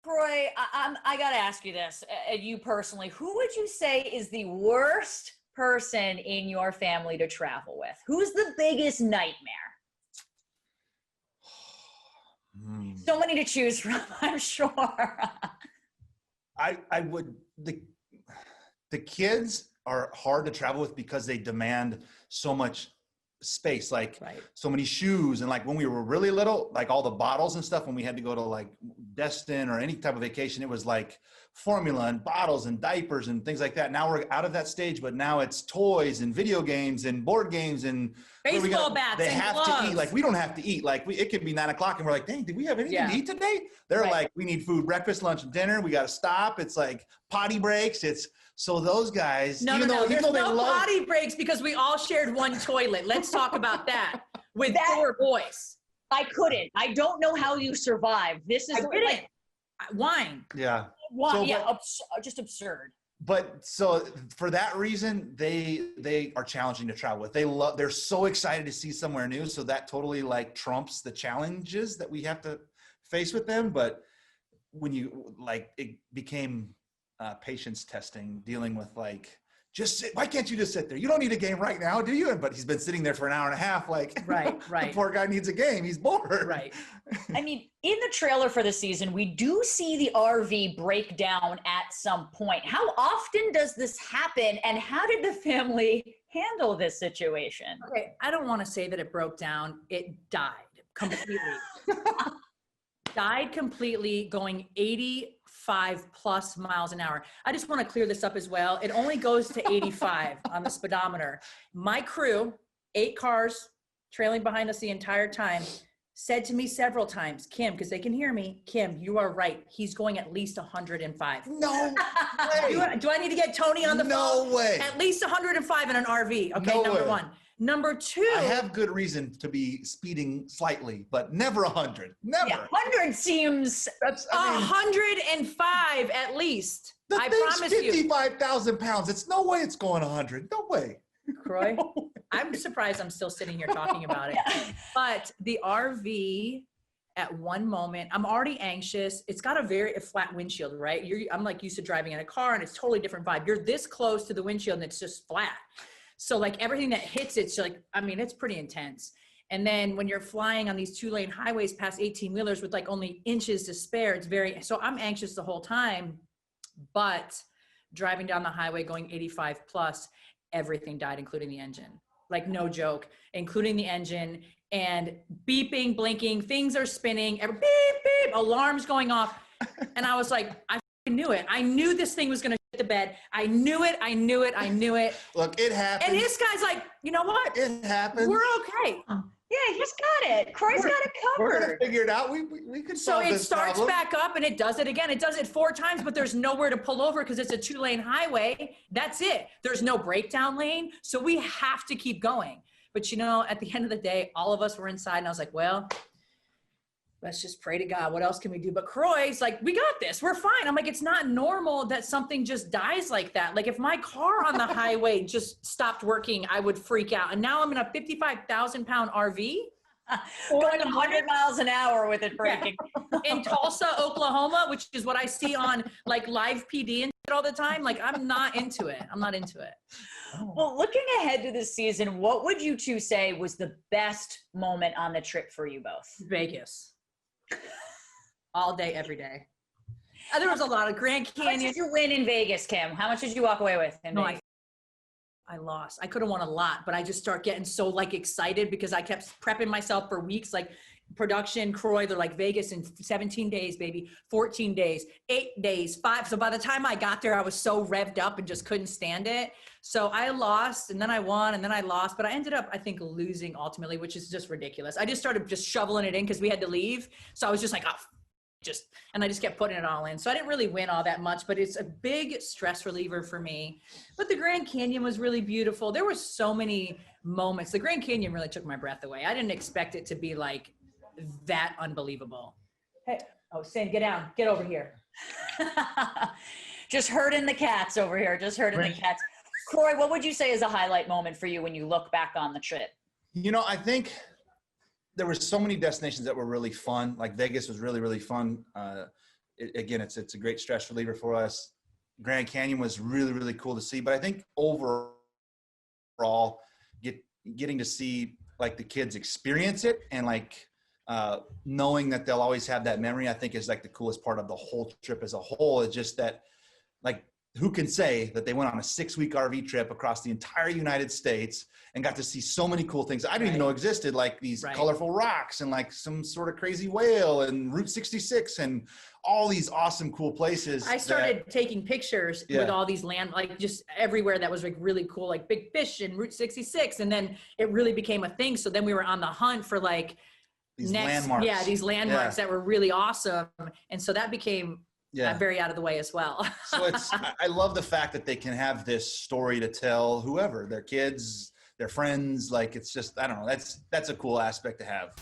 Kroy, I got to ask you this, you personally, who would you say is the worst person in your family to travel with? Who's the biggest nightmare? So many to choose from, I'm sure. I would, the kids are hard to travel with because they demand so much space, like so many shoes. And like when we were really little, like all the bottles and stuff, when we had to go to like Destin or any type of vacation, it was like formula and bottles and diapers and things like that. Now we're out of that stage, but now it's toys and video games and board games and baseball bats. They and have gloves. to eat. Like we don't have to eat. Like it could be 9 o'clock and we're like, dang, did we have anything to eat today? They're like, we need food, breakfast, lunch, and dinner. We got to stop. It's like potty breaks. So those guys, no, there's no potty breaks because we all shared one toilet. Let's talk about that with 4 boys. I couldn't. I don't know how you survived. This is like wine. Yeah. Wine. Just absurd. But so for that reason, they are challenging to travel with. They're so excited to see somewhere new. So that totally like trumps the challenges that we have to face with them. But when it became patience testing, dealing with like, just sit. Why can't you just sit there? You don't need a game right now, do you? But he's been sitting there for an hour and a half. Like, right. The poor guy needs a game. He's bored. Right. I mean, in the trailer for the season, we do see the RV break down at some point. How often does this happen? And how did the family handle this situation? Okay, I don't want to say that it broke down. It died completely. Died completely, going 85 plus miles an hour. I just want to clear this up as well. It only goes to 85 on the speedometer. My crew, 8 cars trailing behind us the entire time, said to me several times, Kim, because they can hear me, Kim, you are right. He's going at least 105. No way. Do I need to get Tony on the phone? No way. At least 105 in an RV. Okay, no number way. 1. Number 2. I have good reason to be speeding slightly, but never 100. Never. Yeah, 100 seems... 105 at least. I promise you. 55,000 pounds. It's no way it's going 100. No way. Kroy, I'm surprised I'm still sitting here talking about it. But the RV, at one moment, I'm already anxious. It's got a flat windshield, right? I'm like used to driving in a car and it's totally different vibe. You're this close to the windshield and it's just flat. So like everything that hits it's like, I mean, it's pretty intense. And then when you're flying on these 2-lane highways past 18-wheelers with like only inches to spare, so I'm anxious the whole time. But driving down the highway going 85 plus, everything died, including the engine. Like no joke, including the engine, and beeping, blinking, things are spinning, beep, beep, alarms going off. And I was like, I knew it. I knew this thing was going to hit the bed. I knew it. Look, it happened. And this guy's like, you know what? It happened. We're okay. Yeah, he's got it. Kroy's got it covered. We're going to figure it out. We can solve this So it starts problem. back up and it does it again. It does it 4 times, but there's nowhere to pull over because it's a 2-lane highway. That's it. There's no breakdown lane. So we have to keep going. But you know, at the end of the day, all of us were inside and I was like, well, let's just pray to God. What else can we do? But Kroy's like, we got this. We're fine. I'm like, it's not normal that something just dies like that. Like if my car on the highway just stopped working, I would freak out. And now I'm in a 55,000 pound RV. Going 100 miles an hour with it breaking. In Tulsa, Oklahoma, which is what I see on like live PD and shit all the time. Like I'm not into it. Well, looking ahead to this season, what would you two say was the best moment on the trip for you both? Vegas. All day, every day. There was a lot of Grand Canyon. How much did you win in Vegas, Kim? How much did you walk away with in Vegas? I lost. I could have won a lot, but I just start getting so like excited because I kept prepping myself for weeks, like production, Kroy, they're like Vegas in 17 days, baby, 14 days, 8 days, 5. So by the time I got there, I was so revved up and just couldn't stand it. So I lost and then I won and then I lost, but I ended up, I think, losing ultimately, which is just ridiculous. I just started just shoveling it in because we had to leave. So I was just like, and I just kept putting it all in. So I didn't really win all that much, but it's a big stress reliever for me. But the Grand Canyon was really beautiful. There were so many moments. The Grand Canyon really took my breath away. I didn't expect it to be like that unbelievable. Hey, oh, Sam, get down, get over here. Just herding the cats over here, the cats. Kroy, what would you say is a highlight moment for you when you look back on the trip? You know, I think there were so many destinations that were really fun. Like Vegas was really, really fun. again, it's a great stress reliever for us. Grand Canyon was really, really cool to see. But I think overall, getting to see like the kids experience it and like knowing that they'll always have that memory, I think is like the coolest part of the whole trip as a whole. It's just that, like, who can say that they went on a 6-week RV trip across the entire United States and got to see so many cool things I didn't even know existed, like these colorful rocks and like some sort of crazy whale and Route 66 and all these awesome, cool places. I started taking pictures with all these like just everywhere that was like really cool, like Big Fish and Route 66. And then it really became a thing. So then we were on the hunt for like these landmarks. Yeah, these landmarks that were really awesome. And so that became very out of the way as well. So I love the fact that they can have this story to tell whoever, their kids, their friends. Like, it's just, I don't know, that's a cool aspect to have.